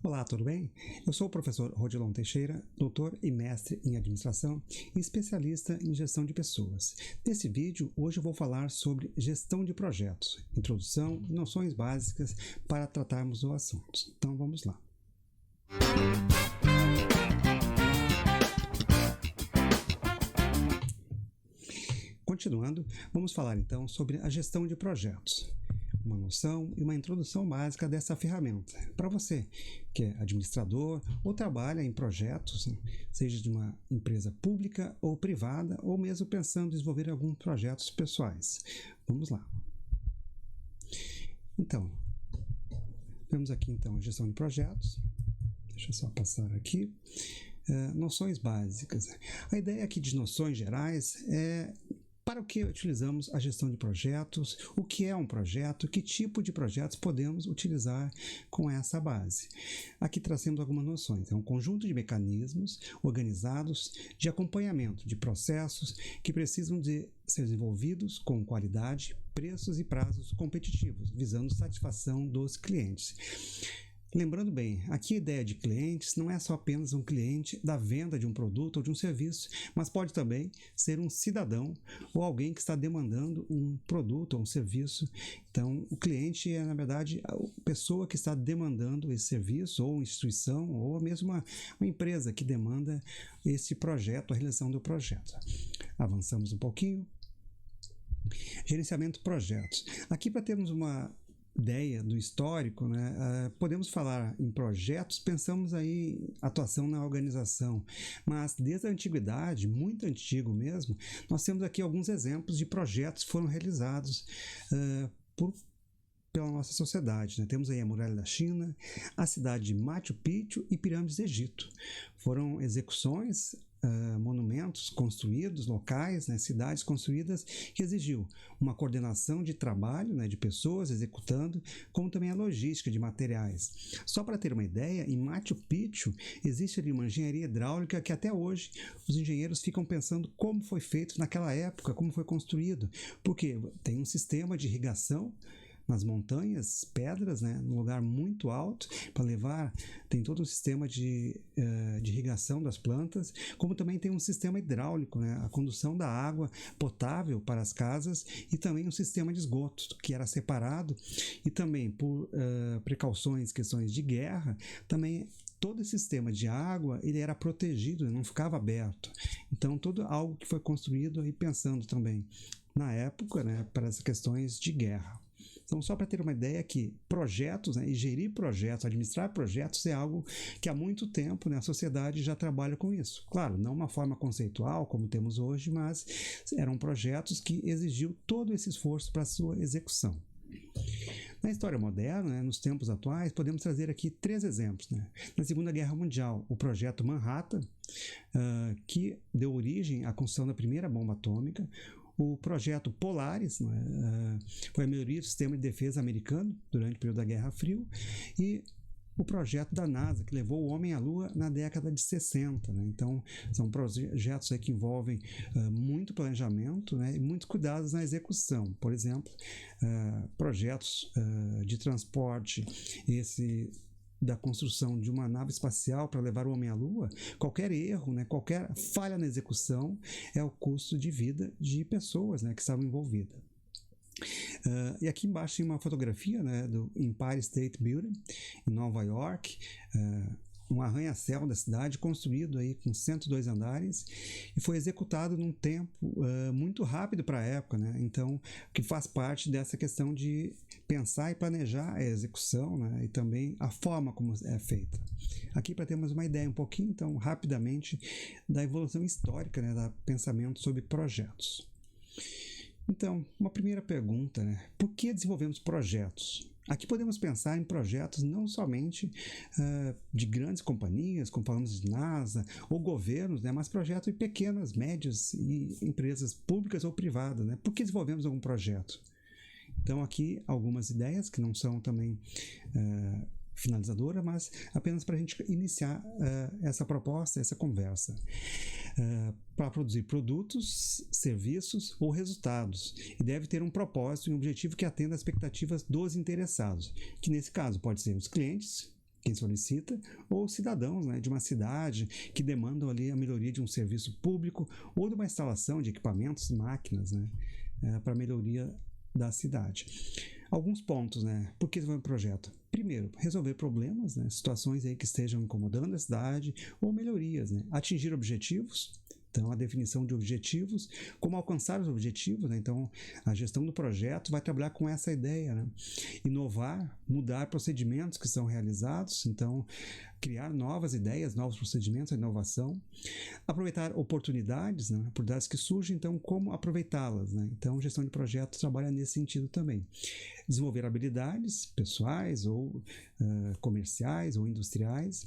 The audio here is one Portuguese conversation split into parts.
Olá, tudo bem? Eu sou o professor Rodilon Teixeira, doutor e mestre em administração e especialista em gestão de pessoas. Nesse vídeo, hoje eu vou falar sobre gestão de projetos, introdução e noções básicas para tratarmos do assunto. Então vamos lá. Continuando, vamos falar então sobre a gestão de projetos. Uma noção e uma introdução básica dessa ferramenta. Para você que é administrador ou trabalha em projetos, seja de uma empresa pública ou privada, ou mesmo pensando em desenvolver alguns projetos pessoais. Vamos lá. Então, temos aqui então a gestão de projetos. Deixa eu só passar aqui. Noções básicas. A ideia aqui de noções gerais é para o que utilizamos a gestão de projetos, o que é um projeto, que tipo de projetos podemos utilizar com essa base. Aqui trazemos algumas noções. É um conjunto de mecanismos organizados de acompanhamento de processos que precisam de ser desenvolvidos com qualidade, preços e prazos competitivos, visando satisfação dos clientes. Lembrando bem, aqui a ideia de clientes não é só apenas um cliente da venda de um produto ou de um serviço, mas pode também ser um cidadão ou alguém que está demandando um produto ou um serviço. Então, o cliente é, na verdade, a pessoa que está demandando esse serviço, ou uma instituição, ou mesmo uma empresa que demanda esse projeto, a realização do projeto. Avançamos um pouquinho. Gerenciamento de projetos. Aqui, para termos uma ideia do histórico, podemos falar em projetos, pensamos aí atuação na organização, mas desde a antiguidade, muito antigo mesmo, nós temos aqui alguns exemplos de projetos que foram realizados pela nossa sociedade. Temos aí a Muralha da China, a cidade de Machu Picchu e Pirâmides do Egito. Foram execuções, monumentos construídos, locais, cidades construídas, que exigiu uma coordenação de trabalho, de pessoas executando, como também a logística de materiais. Só para ter uma ideia, em Machu Picchu existe ali uma engenharia hidráulica que até hoje os engenheiros ficam pensando como foi feito naquela época, como foi construído, porque tem um sistema de irrigação nas montanhas, pedras, num lugar muito alto, para levar, tem todo um sistema de irrigação das plantas, como também tem um sistema hidráulico, a condução da água potável para as casas, e também um sistema de esgoto, que era separado, e também por precauções, questões de guerra, também todo esse sistema de água ele era protegido, não ficava aberto. Então, todo algo que foi construído e pensando também na época, para as questões de guerra. Então, só para ter uma ideia que projetos, e gerir projetos, administrar projetos é algo que há muito tempo a sociedade já trabalha com isso. Claro, não uma forma conceitual como temos hoje, mas eram projetos que exigiam todo esse esforço para a sua execução. Na história moderna, nos tempos atuais, podemos trazer aqui 3 exemplos. Na Segunda Guerra Mundial, o projeto Manhattan, que deu origem à construção da primeira bomba atômica. O projeto Polaris, foi a melhoria do sistema de defesa americano durante o período da Guerra Fria, e o projeto da NASA, que levou o homem à Lua na década de 60. Então, são projetos que envolvem muito planejamento, e muitos cuidados na execução. Por exemplo, projetos de transporte, da construção de uma nave espacial para levar o homem à Lua, qualquer erro, qualquer falha na execução é o custo de vida de pessoas que estavam envolvidas. E aqui embaixo tem uma fotografia do Empire State Building, em Nova York, um arranha-céu da cidade, construído aí com 102 andares, e foi executado num tempo muito rápido para a época, então, que faz parte dessa questão de pensar e planejar a execução, e também a forma como é feita. Aqui, para termos uma ideia um pouquinho, então, rapidamente, da evolução histórica, do pensamento sobre projetos. Então, uma primeira pergunta, por que desenvolvemos projetos? Aqui podemos pensar em projetos não somente de grandes companhias, como falamos de NASA, ou governos, mas projetos de pequenas, médias e empresas públicas ou privadas. Por que desenvolvemos algum projeto? Então, aqui algumas ideias que não são também finalizadora, mas apenas para a gente iniciar essa proposta, essa conversa. Para produzir produtos, serviços ou resultados, e deve ter um propósito e um objetivo que atenda às expectativas dos interessados, que nesse caso pode ser os clientes, quem solicita, ou cidadãos, né, de uma cidade que demandam ali a melhoria de um serviço público ou de uma instalação de equipamentos e máquinas, né, para melhoria da cidade. Alguns pontos, né? Por que desenvolver um projeto? Primeiro, resolver problemas, né? Situações aí que estejam incomodando a cidade ou melhorias, né? Atingir objetivos. Então, a definição de objetivos, como alcançar os objetivos, né? Então, a gestão do projeto vai trabalhar com essa ideia, né? Inovar, mudar procedimentos que são realizados, então, criar novas ideias, novos procedimentos, a inovação, aproveitar oportunidades, né? Oportunidades que surgem, então, como aproveitá-las, né? Então, gestão de projetos trabalha nesse sentido também. Desenvolver habilidades pessoais ou comerciais ou industriais,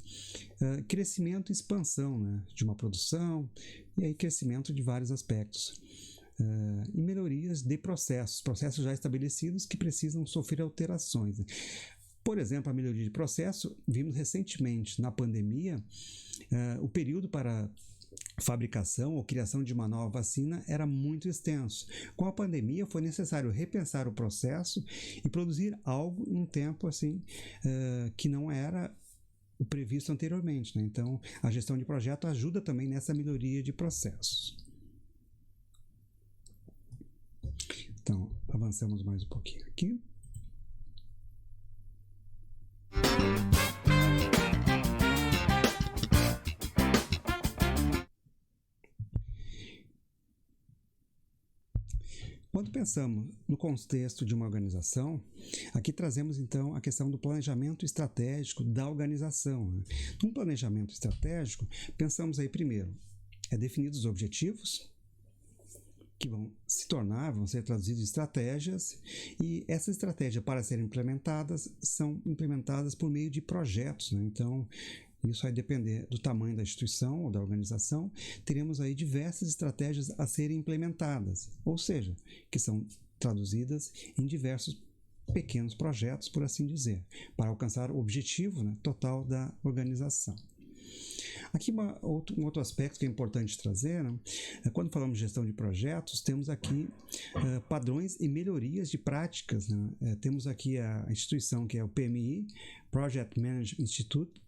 crescimento e expansão, né? De uma produção, e aí crescimento de vários aspectos. E melhorias de processos já estabelecidos que precisam sofrer alterações. Por exemplo, a melhoria de processo, vimos recentemente na pandemia, o período para fabricação ou criação de uma nova vacina era muito extenso. Com a pandemia foi necessário repensar o processo e produzir algo em um tempo assim que não era o previsto anteriormente, né? Então, a gestão de projeto ajuda também nessa melhoria de processos. Então, avançamos mais um pouquinho aqui. Quando pensamos no contexto de uma organização, aqui trazemos então a questão do planejamento estratégico da organização. Né? Num planejamento estratégico, pensamos aí primeiro, definidos os objetivos, que vão ser traduzidos em estratégias, e essas estratégias, para serem implementadas, são implementadas por meio de projetos, né? Então, isso vai depender do tamanho da instituição ou da organização. Teremos aí diversas estratégias a serem implementadas, ou seja, que são traduzidas em diversos pequenos projetos, por assim dizer, para alcançar o objetivo, né, total da organização. Aqui um outro aspecto que é importante trazer, né? Quando falamos de gestão de projetos, temos aqui padrões e melhorias de práticas. Né? Temos aqui a instituição que é o PMI, Project Management Institute,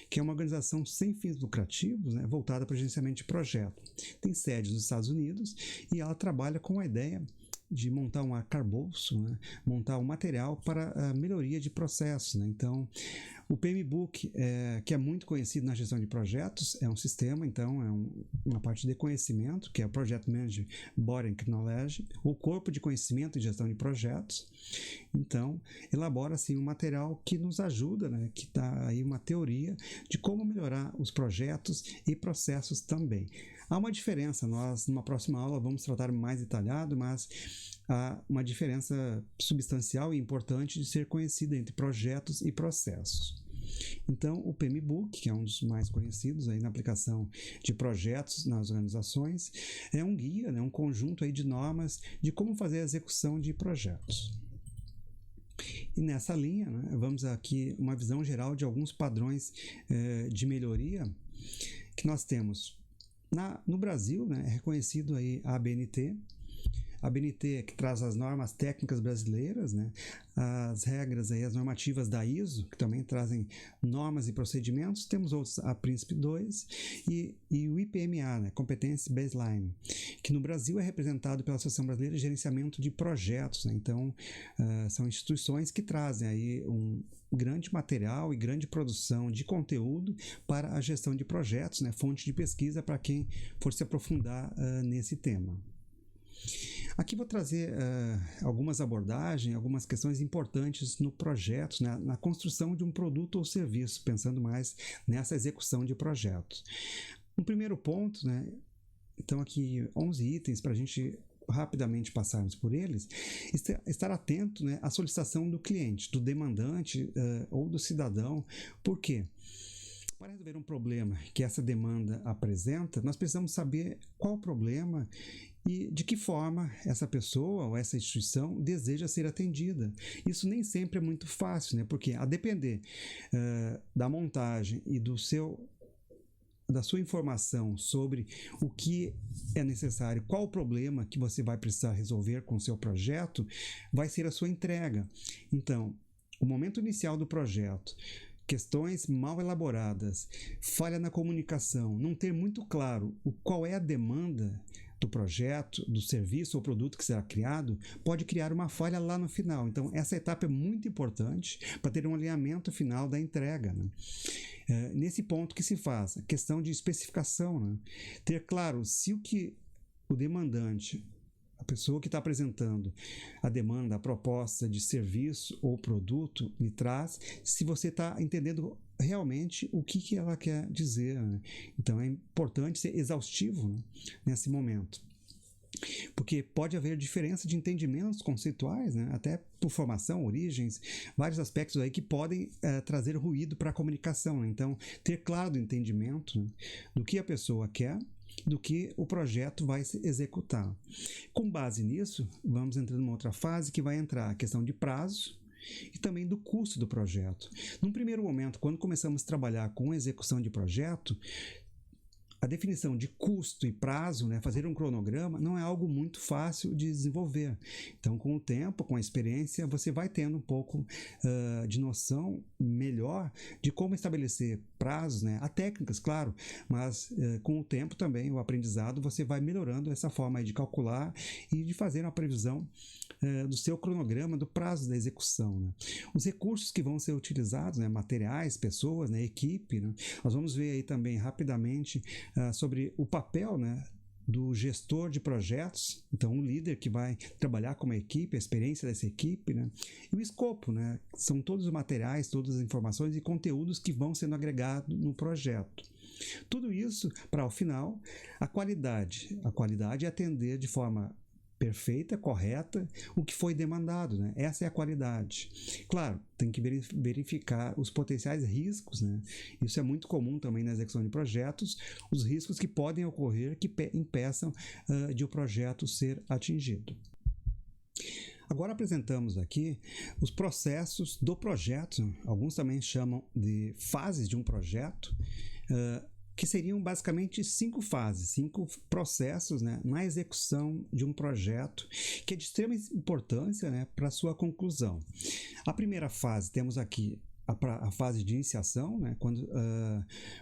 que é uma organização sem fins lucrativos, né, voltada para o gerenciamento de projeto. Tem sede nos Estados Unidos e ela trabalha com a ideia de montar um arcabouço, né, montar um material para a melhoria de processos. Né? Então, o PMBOK, que é muito conhecido na gestão de projetos, é um sistema, então, uma parte de conhecimento, que é o Project Management Body and Knowledge, o corpo de conhecimento e gestão de projetos. Então, elabora assim um material que nos ajuda, né, que dá aí uma teoria de como melhorar os projetos e processos também. Há uma diferença, nós numa próxima aula vamos tratar mais detalhado, mas há uma diferença substancial e importante de ser conhecida entre projetos e processos. Então, o PMBOK, que é um dos mais conhecidos aí na aplicação de projetos nas organizações, é um guia, né, um conjunto aí de normas de como fazer a execução de projetos. E nessa linha, né, vamos aqui uma visão geral de alguns padrões de melhoria que nós temos. No Brasil, né, é reconhecido aí a ABNT. A ABNT é que traz as normas técnicas brasileiras, né, as regras, aí, as normativas da ISO, que também trazem normas e procedimentos. Temos outros, a Príncipe 2 e o IPMA, né, Competence Baseline, que no Brasil é representado pela Associação Brasileira de Gerenciamento de Projetos. Né, então, são instituições que trazem aí um grande material e grande produção de conteúdo para a gestão de projetos, né, fonte de pesquisa para quem for se aprofundar nesse tema. Aqui vou trazer algumas abordagens, algumas questões importantes no projeto, né, na construção de um produto ou serviço, pensando mais nessa execução de projetos. Um primeiro ponto, né, então aqui 11 itens para a gente rapidamente passarmos por eles, estar atento, né, à solicitação do cliente, do demandante ou do cidadão. Por quê? Para resolver um problema que essa demanda apresenta, nós precisamos saber qual o problema e de que forma essa pessoa ou essa instituição deseja ser atendida. Isso nem sempre é muito fácil, né? Porque a depender da montagem e da sua informação sobre o que é necessário, qual o problema que você vai precisar resolver com o seu projeto, vai ser a sua entrega. Então, o momento inicial do projeto, questões mal elaboradas, falha na comunicação, não ter muito claro qual é a demanda do projeto, do serviço ou produto que será criado, pode criar uma falha lá no final. Então, essa etapa é muito importante para ter um alinhamento final da entrega, né? Nesse ponto que se faz, a questão de especificação, né? Ter claro se o que o demandante, a pessoa que está apresentando a demanda, a proposta de serviço ou produto lhe traz, se você está entendendo realmente o que ela quer dizer, né? Então é importante ser exaustivo, né, nesse momento. Porque pode haver diferença de entendimentos conceituais, né? Até por formação, origens, vários aspectos aí que podem trazer ruído para a comunicação, né? Então, ter claro do entendimento, né, do que a pessoa quer, do que o projeto vai se executar. Com base nisso, vamos entrar numa outra fase que vai entrar a questão de prazo e também do custo do projeto. Num primeiro momento, quando começamos a trabalhar com execução de projeto, a definição de custo e prazo, né, fazer um cronograma, não é algo muito fácil de desenvolver. Então, com o tempo, com a experiência, você vai tendo um pouco de noção melhor de como estabelecer prazos, né? Há técnicas, claro, mas com o tempo também, o aprendizado, você vai melhorando essa forma de calcular e de fazer uma previsão do seu cronograma, do prazo da execução, né? Os recursos que vão ser utilizados, né, materiais, pessoas, né, equipe, né? Nós vamos ver aí também rapidamente sobre o papel, né, do gestor de projetos, então um líder que vai trabalhar com uma equipe, a experiência dessa equipe, né, e o escopo, né, são todos os materiais, todas as informações e conteúdos que vão sendo agregados no projeto. Tudo isso para, ao final, a qualidade é atender de forma perfeita, correta, o que foi demandado, né? Essa é a qualidade. Claro, tem que verificar os potenciais riscos, né? Isso é muito comum também na execução de projetos, os riscos que podem ocorrer que impeçam de o projeto ser atingido. Agora apresentamos aqui os processos do projeto, alguns também chamam de fases de um projeto, que seriam basicamente 5 fases, 5 processos, né, na execução de um projeto, que é de extrema importância, né, para a sua conclusão. A primeira fase, temos aqui a fase de iniciação, né, quando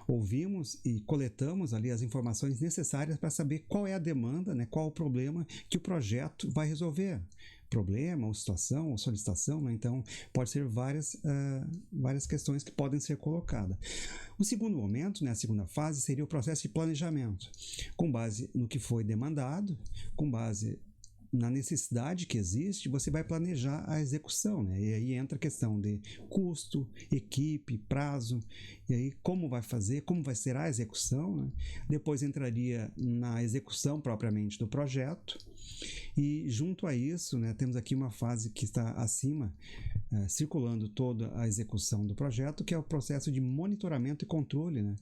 ouvimos e coletamos ali as informações necessárias para saber qual é a demanda, né, qual o problema que o projeto vai resolver. Problema, ou situação, ou solicitação, né? Então pode ser várias questões que podem ser colocadas. O segundo momento, né, a segunda fase, seria o processo de planejamento, com base no que foi demandado, com base na necessidade que existe, você vai planejar a execução, né? E aí entra a questão de custo, equipe, prazo, e aí como vai fazer, como vai ser a execução, né? Depois entraria na execução propriamente do projeto, e junto a isso, né, temos aqui uma fase que está acima, circulando toda a execução do projeto, que é o processo de monitoramento e controle, né?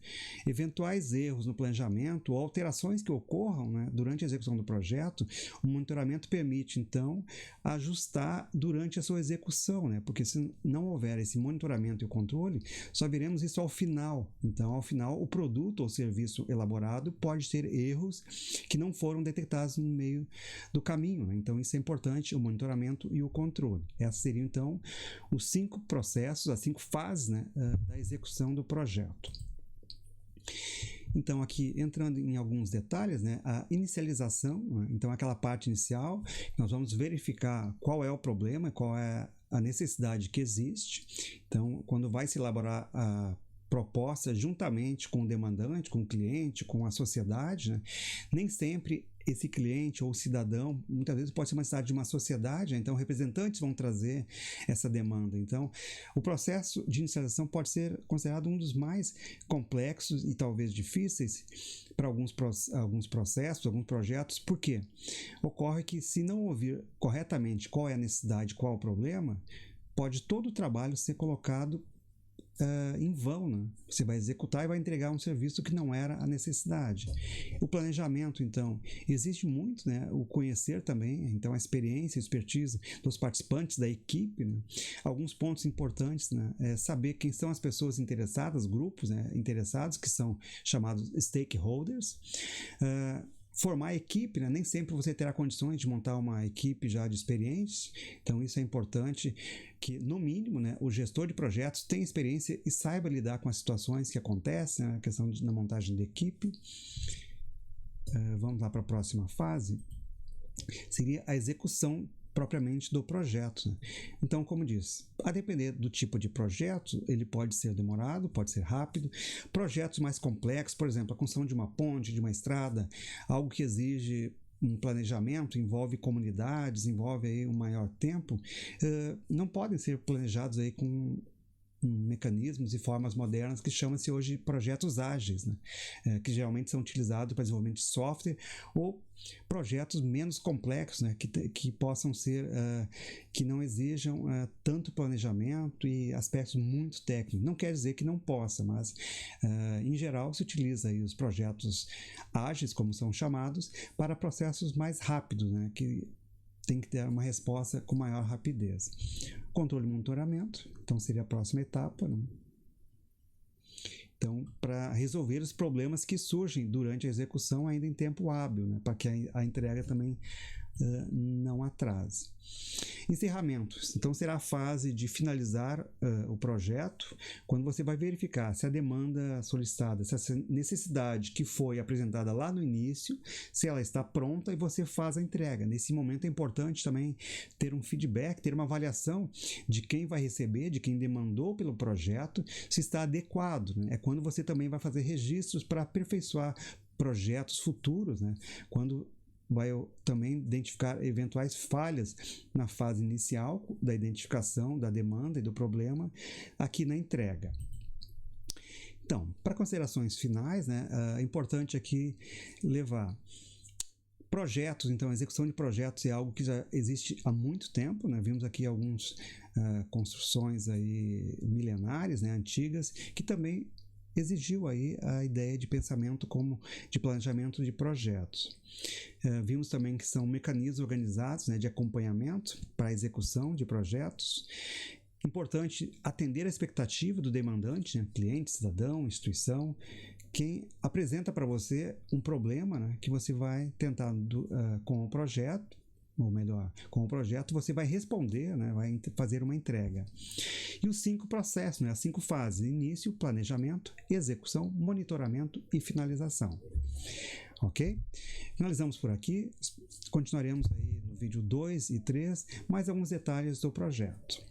Eventuais erros no planejamento ou alterações que ocorram, né, durante a execução do projeto, o monitoramento permite, então, ajustar durante a sua execução, né? Porque se não houver esse monitoramento e controle, só veremos isso ao final. Então, ao final, o produto ou serviço elaborado pode ter erros que não foram detectados no meio do caminho, né? Então, isso é importante, o monitoramento e o controle. Essas seriam, então, os 5 processos, as 5 fases, né, da execução do projeto. Então, aqui, entrando em alguns detalhes, né, a inicialização, né, então aquela parte inicial, nós vamos verificar qual é o problema, qual é a necessidade que existe. Então, quando vai se elaborar a proposta juntamente com o demandante, com o cliente, com a sociedade, né, nem sempre esse cliente ou cidadão, muitas vezes pode ser uma cidade de uma sociedade, então representantes vão trazer essa demanda. Então, o processo de inicialização pode ser considerado um dos mais complexos e talvez difíceis para alguns processos, alguns projetos. Por quê? Ocorre que, se não ouvir corretamente qual é a necessidade, qual é o problema, pode todo o trabalho ser colocado em vão, né? Você vai executar e vai entregar um serviço que não era a necessidade. O planejamento, então, existe muito, né? O conhecer também, então a experiência, a expertise dos participantes da equipe, né? Alguns pontos importantes, né? É saber quem são as pessoas interessadas, grupos, né, interessados, que são chamados stakeholders, formar a equipe, né? Nem sempre você terá condições de montar uma equipe já de experientes, então isso é importante que, no mínimo, né, o gestor de projetos tenha experiência e saiba lidar com as situações que acontecem, né, a questão da montagem de equipe. Vamos lá para a próxima fase, seria a execução propriamente do projeto, né? Então, como diz, a depender do tipo de projeto, ele pode ser demorado, pode ser rápido. Projetos mais complexos, por exemplo, a construção de uma ponte, de uma estrada, algo que exige um planejamento, envolve comunidades, envolve aí um maior tempo, não podem ser planejados aí com mecanismos e formas modernas que chamam-se hoje projetos ágeis, né? Que geralmente são utilizados para desenvolvimento de software, ou projetos menos complexos, né? Que possam ser, que não exijam tanto planejamento e aspectos muito técnicos. Não quer dizer que não possa, mas em geral se utiliza aí os projetos ágeis, como são chamados, para processos mais rápidos, né? Que tem que ter uma resposta com maior rapidez. Controle e monitoramento, então seria a próxima etapa, né? Então, para resolver os problemas que surgem durante a execução ainda em tempo hábil, né? Para que a entrega também não atrase. Encerramentos. Então, será a fase de finalizar o projeto, quando você vai verificar se a demanda solicitada, se essa necessidade que foi apresentada lá no início, se ela está pronta e você faz a entrega. Nesse momento é importante também ter um feedback, ter uma avaliação de quem vai receber, de quem demandou pelo projeto, se está adequado, né? É quando você também vai fazer registros para aperfeiçoar projetos futuros, né? Quando vai também identificar eventuais falhas na fase inicial da identificação da demanda e do problema aqui na entrega. Então, para considerações finais, né, é importante aqui levar projetos. Então, a execução de projetos é algo que já existe há muito tempo, né? Vimos aqui algumas construções aí milenares, né, antigas, que também exigiu aí a ideia de pensamento como de planejamento de projetos. Vimos também que são mecanismos organizados, né, de acompanhamento para a execução de projetos. Importante atender a expectativa do demandante, né, cliente, cidadão, instituição, quem apresenta para você um problema, né, que você vai tentar com o projeto, ou melhor, com o projeto você vai responder, né, vai fazer uma entrega. E os 5 processos, né, as 5 fases: início, planejamento, execução, monitoramento e finalização. Ok? Finalizamos por aqui. Continuaremos aí no vídeo 2 e 3, mais alguns detalhes do projeto.